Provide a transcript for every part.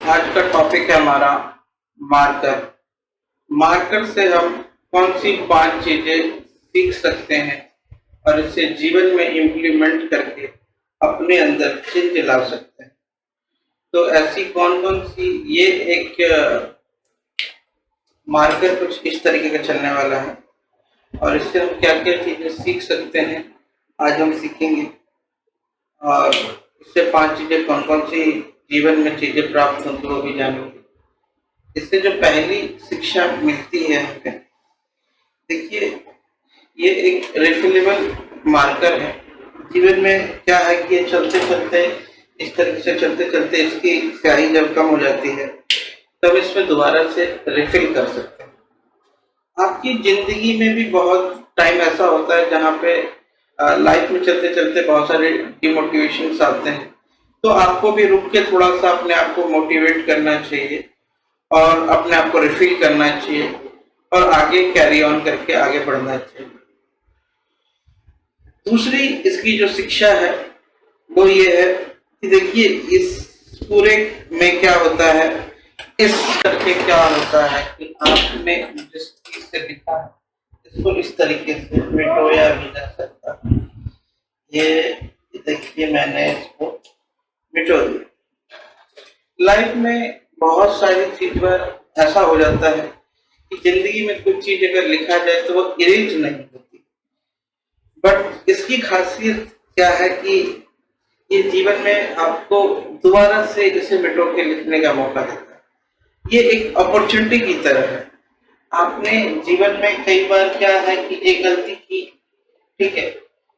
आज का टॉपिक है हमारा मार्कर। मार्कर से हम कौन सी 5 चीजें सीख सकते हैं और इसे जीवन में इम्प्लीमेंट करके अपने अंदर चेंज ला सकते हैं। तो ऐसी कौन कौन सी, ये एक मार्कर कुछ इस तरीके का चलने वाला है और इससे हम क्या क्या चीजें सीख सकते हैं आज हम सीखेंगे। और इससे 5 चीजें कौन कौन सी जीवन में चीजें प्राप्त होंगी वो भी जानेंगे। इससे जो पहली शिक्षा मिलती है हमें, देखिए ये एक रिफिलेबल मार्कर है। जीवन में क्या है कि ये चलते चलते इस तरीके से चलते चलते इसकी स्याही जब कम हो जाती है तब इसमें दोबारा से रिफिल कर सकते हैं। आपकी जिंदगी में भी बहुत टाइम ऐसा होता है जहाँ पे लाइफ में चलते चलते बहुत सारे डिमोटिवेशंस आते हैं, तो आपको भी रुक के थोड़ा सा अपने आप को मोटिवेट करना चाहिए और अपने आप को रिफिल करना चाहिए और आगे कैरी ऑन करके आगे बढ़ना चाहिए। दूसरी इसकी जो शिक्षा है वो ये है कि देखिए इस पूरे में क्या होता है, इस करके क्या होता है कि आपने जिस चीज से लिखा है इसको इस तरीके से मिटोया भी जा सकता है। ये देखिए मैंने इसको मिटो दिया। लाइफ में बहुत सारी चीज पर ऐसा हो जाता है कि जिंदगी में कुछ चीज अगर लिखा जाए तो वो इरेज नहीं होती, बट इसकी खासियत क्या है कि ये जीवन में आपको दोबारा से इसे मिटो के लिखने का मौका देता है। ये एक अपॉर्चुनिटी की तरह है। आपने जीवन में कई बार क्या है कि एक गलती की, ठीक है,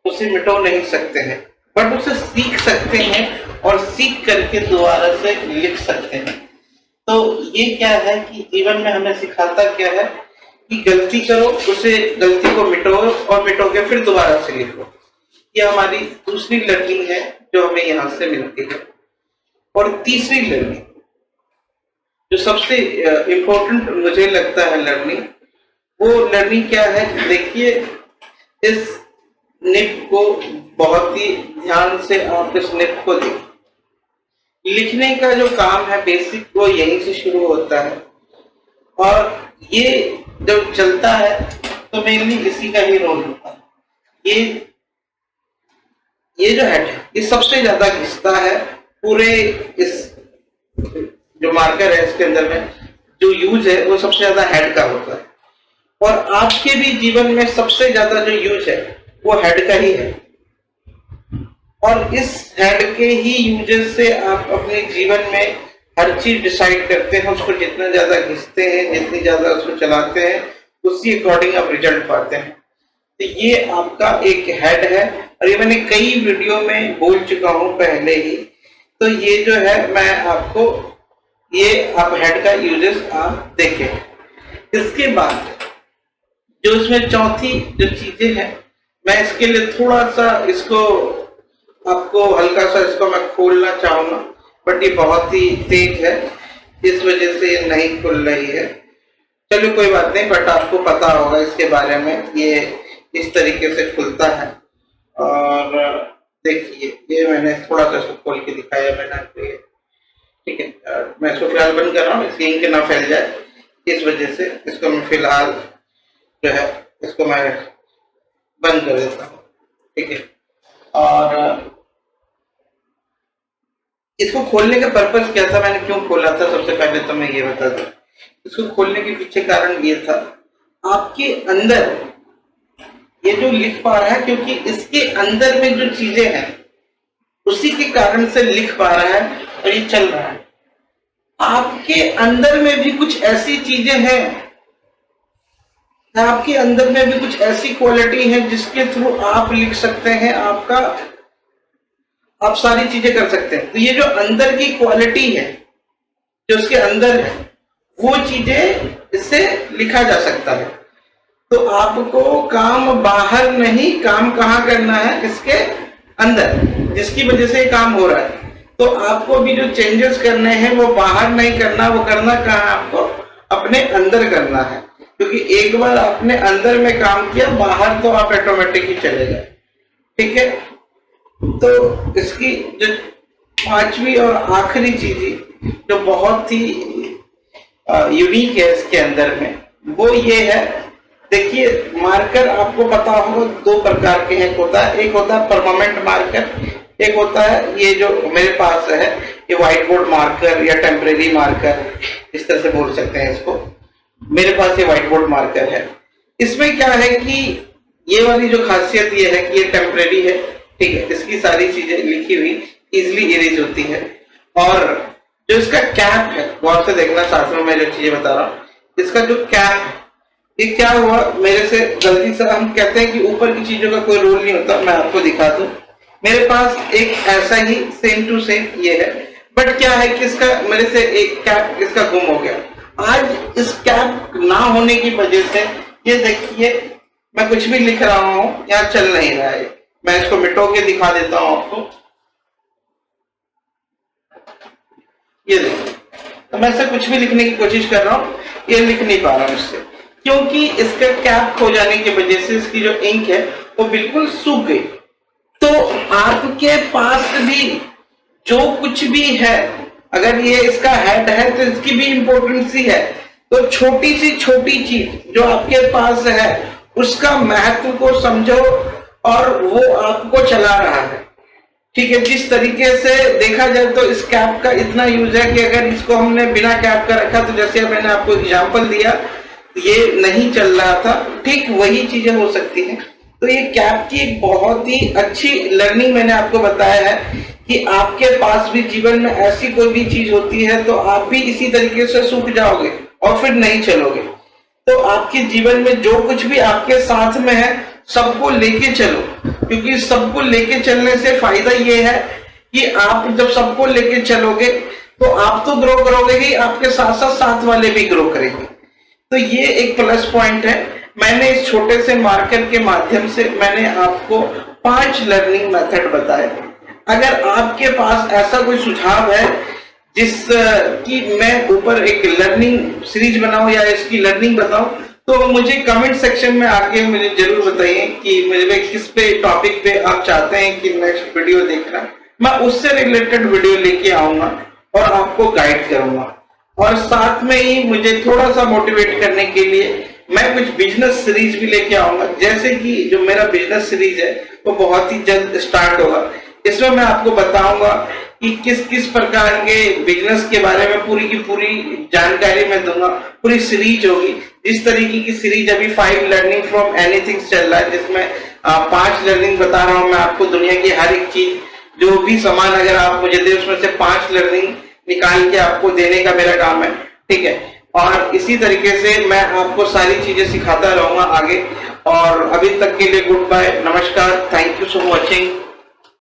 उसे मिटो नहीं सकते हैं बट उसे सीख सकते हैं और सीख करके दोबारा से लिख सकते हैं। तो ये क्या है कि जीवन में हमें सिखाता क्या है कि गलती करो, उसे गलती को मिटो और मिटो के फिर दोबारा से लिखो। ये हमारी दूसरी लर्निंग है जो हमें यहाँ से मिलती है। और तीसरी लर्निंग जो सबसे इम्पोर्टेंट मुझे लगता है लर्निंग, वो लर्निंग क्या है, देखिए इस निब को बहुत ही ध्यान से आप इस निब को देखिए। लिखने का जो काम है बेसिक वो यहीं से शुरू होता है और ये जब चलता है तो मेनली इसी का ही रोल होता है। ये जो हेड है ये सबसे ज्यादा घिसता है पूरे इस जो मार्कर है इसके अंदर में जो यूज है वो सबसे ज्यादा हेड का होता है और आपके भी जीवन में सबसे ज्यादा जो यूज है वो हेड का ही है। और इस हेड के ही यूजेस से आप अपने जीवन में हर चीज डिसाइड करते हैं। उसको जितना ज्यादा घिसते हैं, जितनी ज्यादा उसको चलाते हैं, उसी अकॉर्डिंग आप रिजल्ट पाते हैं। तो ये आपका एक हेड है और ये मैंने कई वीडियो में बोल चुका हूं पहले ही। तो ये जो है मैं आपको ये आप हेड का यूजेस आप देखें। इसके बाद जो इसमें चौथी जो चीजें हैं, मैं इसके लिए थोड़ा सा इसको आपको हल्का सा इसको मैं खोलना चाहूंगा बट ये बहुत ही तेज है, इस वजह से ये नहीं खुल रही है। चलो कोई बात नहीं, बट आपको पता होगा इसके बारे में, ये इस तरीके से खुलता है। और देखिए ये मैंने थोड़ा सा इसको खोल के दिखाया मैंने आपको, ये ठीक है। मैं इसको फिलहाल बंद कर रहा हूँ, इसकी इंक ना फैल जाए, इस वजह से इसको मैं फिलहाल जो है इसको मैं बंद कर देता हूँ, ठीक है। और इसको खोलने का पर्पस क्या था, मैंने क्यों खोला था, सबसे पहले तो मैं ये बता दूं। इसको खोलने के पीछे कारण ये था, आपके अंदर ये जो लिख पा रहा है क्योंकि इसके अंदर में जो चीजें हैं उसी के कारण से लिख पा रहा है और ये चल रहा है। आपके अंदर में भी कुछ ऐसी चीजें हैं, आपके अंदर में भी कुछ ऐसी क्वालिटी है जिसके थ्रू आप लिख सकते हैं, आप सारी चीजें कर सकते हैं। तो ये जो अंदर की क्वालिटी है जो उसके अंदर है वो चीजें इससे लिखा जा सकता है। तो आपको काम बाहर नहीं, काम कहाँ करना है, इसके अंदर, जिसकी वजह से काम हो रहा है। तो आपको भी जो चेंजेस करने हैं वो बाहर नहीं करना, वो करना कहाँ, आपको अपने अंदर करना है। क्योंकि एक बार आपने अंदर में काम किया, बाहर तो आप ऑटोमेटिक ही चले गए, ठीक है। तो इसकी जो 5वीं और आखिरी चीज जो बहुत ही यूनिक है इसके अंदर में, वो ये है। देखिए मार्कर आपको पता होगा दो प्रकार के हैं, एक होता है परमानेंट मार्कर, एक होता है ये जो मेरे पास है ये व्हाइट बोर्ड मार्कर या टेम्परेरी मार्कर, इस तरह से बोल सकते हैं इसको। मेरे पास ये व्हाइट बोर्ड मार्कर है। इसमें क्या है कि ये वाली जो खासियत ये है कि ये टेम्परेरी है, ठीक है, इसकी सारी चीजें लिखी हुई इजिली इरेज होती है। और जो इसका कैप है, गौर से देखना साथ में मैं जो चीजें बता रहा हूँ, इसका जो कैप है, ये क्या हुआ मेरे से गलती से, हम कहते हैं कि ऊपर की चीजों का कोई रोल नहीं होता, मैं आपको दिखा दूं। मेरे पास एक ऐसा ही सेम टू सेम ये है, बट क्या है कि इसका मेरे से एक कैप इसका गुम हो गया। आज इस कैप ना होने की वजह से ये देखिए मैं कुछ भी लिख रहा हूँ यहाँ चल नहीं रहा है। मैं इसको मिटो के दिखा देता हूँ आपको, ये देखिए, तो मैं इससे कुछ भी लिखने की कोशिश कर रहा हूँ, ये लिख नहीं पा रहा हूँ इससे, क्योंकि इसका कैप खो जाने की वजह से इसकी जो इंक है वो बिल्कुल सूख गई। तो आपके पास भी जो कुछ भी है, अगर ये इसका हेड है तो इसकी भी इंपॉर्टेंस ही है। तो छोटी सी छोटी चीज जो आपके पास है उसका महत्व को समझो और वो आपको चला रहा है, ठीक है। जिस तरीके से देखा जाए तो इस कैप का इतना यूज है कि अगर इसको हमने बिना कैप का रखा तो जैसे मैंने आपको एग्जांपल दिया ये नहीं चल रहा था, ठीक वही चीजें हो सकती हैं। तो ये कैप की एक बहुत ही अच्छी लर्निंग मैंने आपको बताया है कि आपके पास भी जीवन में ऐसी कोई भी चीज होती है तो आप भी इसी तरीके से सूख जाओगे और फिर नहीं चलोगे। तो आपके जीवन में जो कुछ भी आपके साथ में है सबको लेके चलो, क्योंकि सबको लेके चलने से फायदा ये है कि आप जब सबको लेके चलोगे तो आप तो ग्रो करोगे ही, आपके साथ साथ साथ वाले भी ग्रो करेंगे। तो ये एक प्लस पॉइंट है। मैंने इस छोटे से मार्कर के माध्यम से मैंने आपको 5 लर्निंग मेथड बताए। अगर आपके पास ऐसा कोई सुझाव है जिस की मैं ऊपर एक लर्निंग सीरीज बनाऊं या इसकी लर्निंग बताऊं, तो मुझे कमेंट सेक्शन में आके मुझे जरूर बताइए कि मुझे किस पे टॉपिक पे आप चाहते हैं कि नेक्स्ट वीडियो देखना। मैं उससे रिलेटेड वीडियो लेके आऊंगा और आपको गाइड करूंगा। और साथ में ही मुझे थोड़ा सा मोटिवेट करने के लिए मैं कुछ बिजनेस सीरीज भी लेके आऊंगा, जैसे कि जो मेरा बिजनेस सीरीज है वो बहुत ही जल्द स्टार्ट होगा। इसमें मैं आपको बताऊंगा कि किस किस प्रकार के बिजनेस के बारे में पूरी की पूरी जानकारी मैं दूंगा। पूरी सीरीज होगी, जिस तरीके की सीरीज अभी 5 लर्निंग फ्रॉम एनीथिंग चल रहा है, जिसमें 5 लर्निंग बता रहा हूं मैं आपको। दुनिया की हर एक चीज, जो भी सामान अगर आप मुझे दे उसमें से 5 लर्निंग निकाल के आपको देने का मेरा काम है, ठीक है। और इसी तरीके से मैं आपको सारी चीजें सिखाता रहूंगा आगे। और अभी तक के लिए गुड बाय, नमस्कार, थैंक यू सो वॉचिंग।